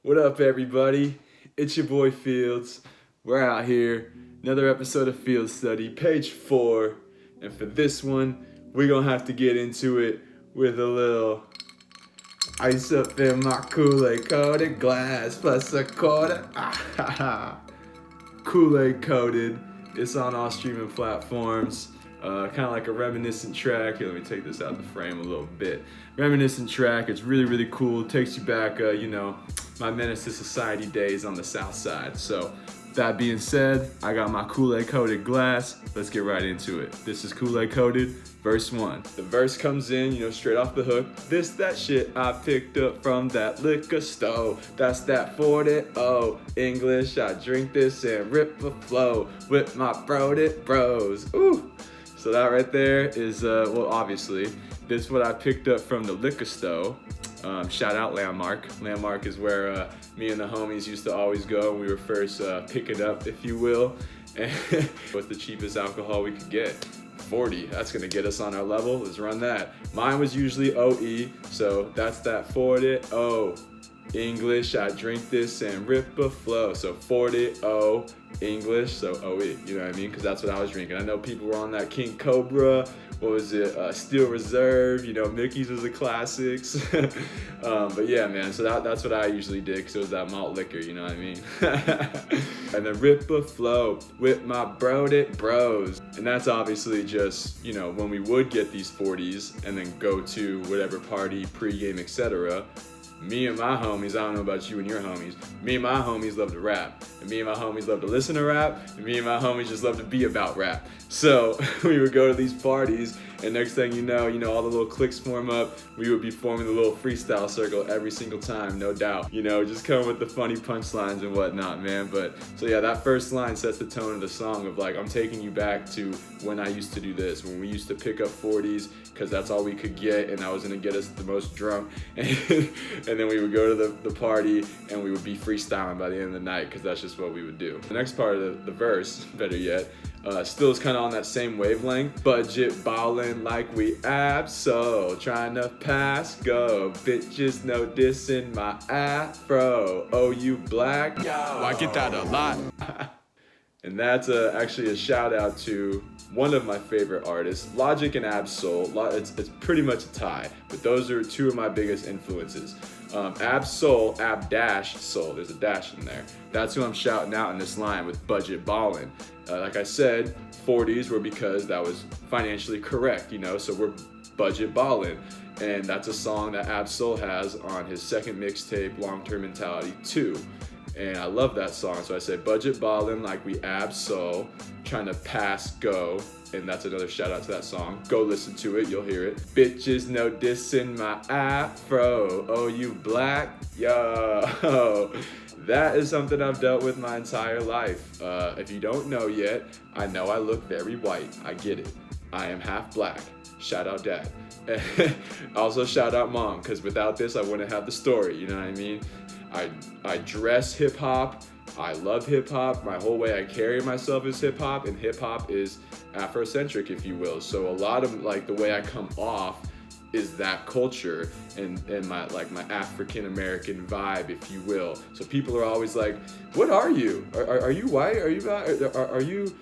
What up, everybody? It's your boy Fields. We're out here, another episode of Field Study, page 4. And for this one, we're gonna have to get into it with a little ice up in my Kool-Aid coated glass plus a quarter. Kool-Aid coated. It's on all streaming platforms. Kind of like a reminiscent track. Here, let me take this out of the frame a little bit. Reminiscent track. It's really, really cool. It takes you back, my Menace to Society days on the South Side. So, that being said, I got my Kool-Aid coated glass. Let's get right into it. This is Kool-Aid coated, verse 1. The verse comes in, straight off the hook. This, that shit I picked up from that liquor store. That's that 40, English. I drink this and rip the flow with my bros. Ooh. So that right there is, obviously, this is what I picked up from the liquor store. Shout out Landmark. Landmark is where me and the homies used to always go when we were first picking up, if you will. And what's the cheapest alcohol we could get? 40. That's gonna get us on our level. Let's run that. Mine was usually OE, so that's that 40. English, I drink this and rip a flow. So 40, English, so OE, you know what I mean? Because that's what I was drinking. I know people were on that King Cobra, what was it, Steel Reserve, Mickey's was the classics. But yeah, man, so that's what I usually did, because it was that malt liquor, you know what I mean? And then rip a flow with my bros. And that's obviously just, when we would get these 40s and then go to whatever party, pregame, etc. Me and my homies, I don't know about you and your homies, me and my homies love to rap. And me and my homies love to listen to rap. And me and my homies just love to be about rap. So we would go to these parties, and next thing you know, all the little cliques form up. We would be forming the little freestyle circle every single time, no doubt. Just come with the funny punchlines and whatnot, man. But so yeah, that first line sets the tone of the song of like, I'm taking you back to when I used to do this, when we used to pick up 40s, because that's all we could get, and that was gonna get us the most drunk. And then we would go to the party, and we would be freestyling by the end of the night, because that's just what we would do. The next part of the verse, better yet, still is kind of on that same wavelength. Budget ballin' like we abso, trying to pass go. Bitches know this in my afro. Oh, you black? Yo, I get that a lot. And that's actually a shout out to one of my favorite artists, Logic and Ab-Soul. It's pretty much a tie, but those are two of my biggest influences. Ab-Soul, Ab-Soul, there's a dash in there. That's who I'm shouting out in this line with Budget Ballin'. Like I said, 40s were because that was financially correct, so we're budget ballin'. And that's a song that Ab-Soul has on his second mixtape, Long Term Mentality 2. And I love that song, so I say budget ballin' like we Ab-Soul, trying to pass go. And that's another shout out to that song. Go listen to it, you'll hear it. Bitches know this in my afro. Oh, you black? Yo. That is something I've dealt with my entire life. If you don't know yet, I know I look very white. I get it. I am half black. Shout out dad. Also shout out mom, because without this, I wouldn't have the story, you know what I mean? I dress hip hop. I love hip hop. My whole way I carry myself is hip hop, and hip hop is Afrocentric, if you will. So a lot of like the way I come off is that culture and my African American vibe, if you will. So people are always like, "What are you? Are you white? Are you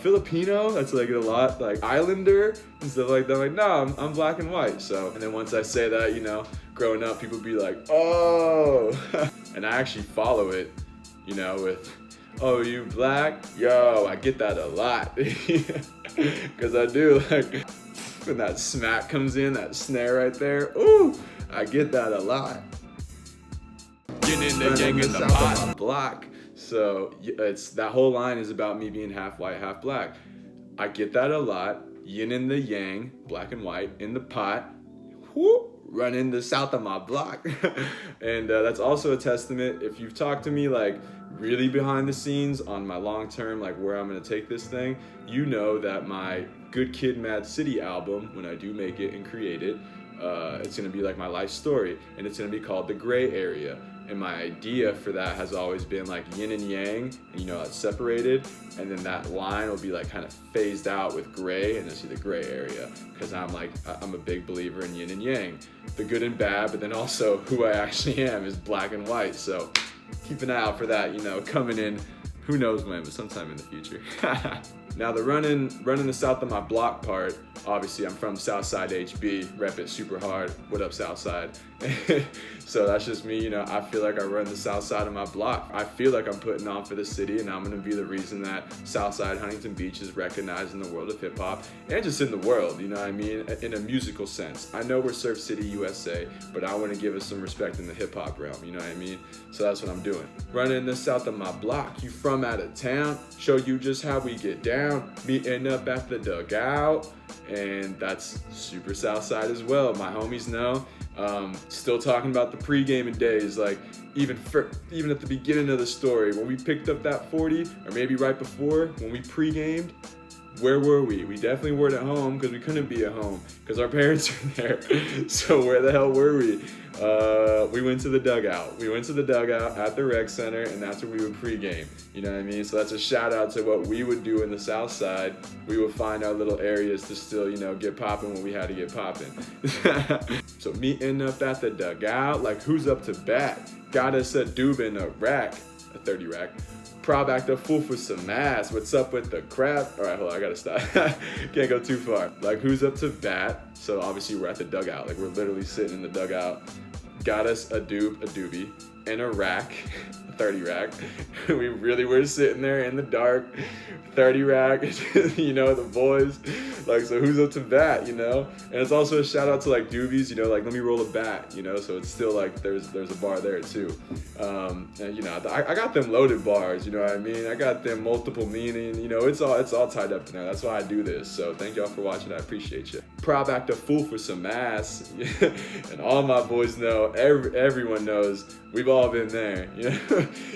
Filipino?" That's like a lot, like Islander and stuff like that. I'm like, no, I'm black and white. So, and then once I say that, growing up, people be like, "Oh," and I actually follow it, with, "Oh, you black? Yo," I get that a lot, because I do like. When that smack comes in, that snare right there, ooh, I get that a lot. Getting in the gang in the block. So it's that whole line is about me being half white, half black. I get that a lot. Yin and the yang, black and white, in the pot. Whoop, running the south of my block. And that's also a testament. If you've talked to me like really behind the scenes on my long term, like where I'm gonna take this thing, you know that my Good Kid, Mad City album, when I do make it and create it, it's gonna be like my life story, and it's gonna be called The Gray Area. And my idea for that has always been like yin and yang, and it's separated, and then that line will be like kind of phased out with gray, and you'll see the gray area, because I'm a big believer in yin and yang, the good and bad, but then also who I actually am is black and white. So keep an eye out for that, coming in, who knows when, but sometime in the future. Now the running the south of my block part, obviously I'm from Southside HB, rep it super hard. What up, Southside? So that's just me, I feel like I run the south side of my block. I feel like I'm putting on for the city, and I'm gonna be the reason that Southside Huntington Beach is recognized in the world of hip hop, and just in the world, in a musical sense. I know we're Surf City, USA, but I wanna give us some respect in the hip hop realm, So that's what I'm doing. Running the south of my block, you from out of town, show you just how we get down, meeting up at the dugout, and that's super Southside as well. My homies know. Still talking about the pre-gaming days, like even at the beginning of the story, when we picked up that 40, or maybe right before, when we pre-gamed, where were we? We definitely weren't at home, because we couldn't be at home because our parents were there. So where the hell were we? We went to the dugout. We went to the dugout at the rec center, and that's where we would pregame. So that's a shout out to what we would do in the South Side. We would find our little areas to still, get popping when we had to get popping. So meeting up at the dugout, like who's up to bat? Got us a doob in a rack, a 30 rack. Prob act a fool for some ass. What's up with the crap? All right, hold on, I gotta stop. Can't go too far. Like who's up to bat? So obviously we're at the dugout. Like we're literally sitting in the dugout. Got us a doobie, and a rack, a 30 rack. We really were sitting there in the dark, 30 rack, the boys. Like, so who's up to bat, And it's also a shout out to like doobies, like let me roll a bat, so it's still like there's a bar there too. And I got them loaded bars, I got them multiple meaning, it's all tied up in there. That's why I do this. So thank y'all for watching. I appreciate you. Prob act a fool for some ass. And all my boys know, everyone knows, we've all been there,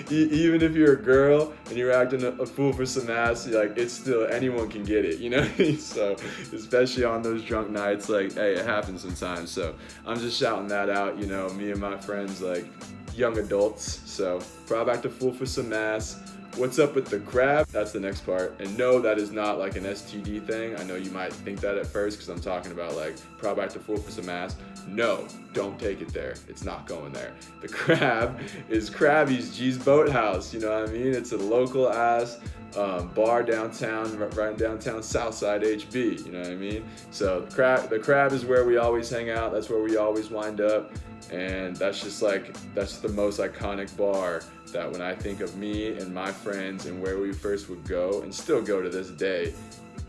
Even if you're a girl and you're acting a fool for some ass, like it's still, anyone can get it, So especially on those drunk nights, like, hey, it happens sometimes. So I'm just shouting that out, me and my friends, like young adults. So prob act a fool for some ass. What's up with the crab? That's the next part. And no, that is not like an STD thing. I know you might think that at first, because I'm talking about like prob act a fool for some ass. No, don't take it there. It's not going there. The crab is Krabby's G's Boathouse. It's a local ass bar downtown, right downtown Southside HB. So the crab is where we always hang out. That's where we always wind up. And that's the most iconic bar that when I think of me and my friends and where we first would go and still go to this day,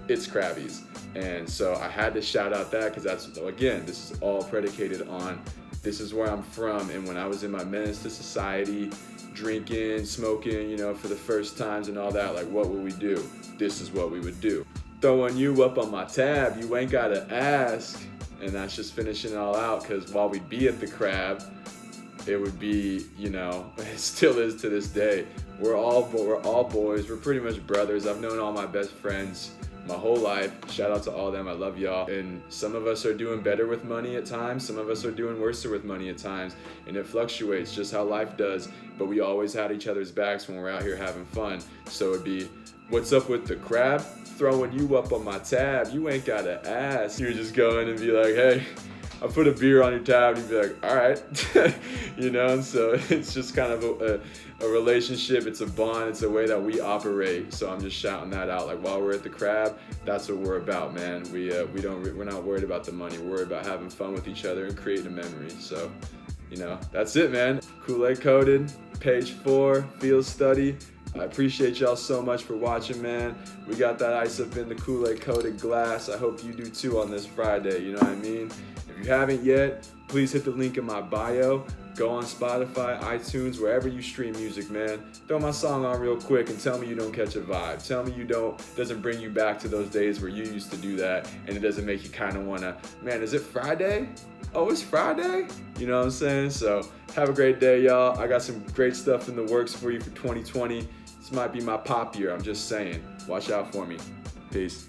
it's Krabby's. And so I had to shout out that, because this is all predicated on, this is where I'm from. And when I was in my menace to society, drinking, smoking, for the first times and all that, like what would we do? This is what we would do. Throwing you up on my tab, you ain't gotta ask. And that's just finishing it all out, because while we'd be at the crab, it would be, it still is to this day. We're all boys. We're pretty much brothers. I've known all my best friends my whole life. Shout out to all of them. I love y'all. And some of us are doing better with money at times. Some of us are doing worse with money at times. And it fluctuates, just how life does. But we always had each other's backs when we're out here having fun. So it'd be, what's up with the crab? Throwing you up on my tab. You ain't gotta ask. You just go in and be like, hey, I put a beer on your tab, and you'd be like, all right. And so it's just kind of a relationship. It's a bond. It's a way that we operate. So I'm just shouting that out. Like while we're at the crab, that's what we're about, man. We're not worried about the money. We're worried about having fun with each other and creating a memory. So, that's it, man. Kool-Aid Coded, page 4, FieldStudy. I appreciate y'all so much for watching, man. We got that ice up in the Kool-Aid coated glass. I hope you do too on this Friday, you know what I mean? If you haven't yet, please hit the link in my bio. Go on Spotify, iTunes, wherever you stream music, man. Throw my song on real quick and tell me you don't catch a vibe. Tell me doesn't bring you back to those days where you used to do that, and it doesn't make you kind of wanna, man, is it Friday? Oh, it's Friday? You know what I'm saying? So have a great day, y'all. I got some great stuff in the works for you for 2020. This might be my pop year, I'm just saying. Watch out for me. Peace.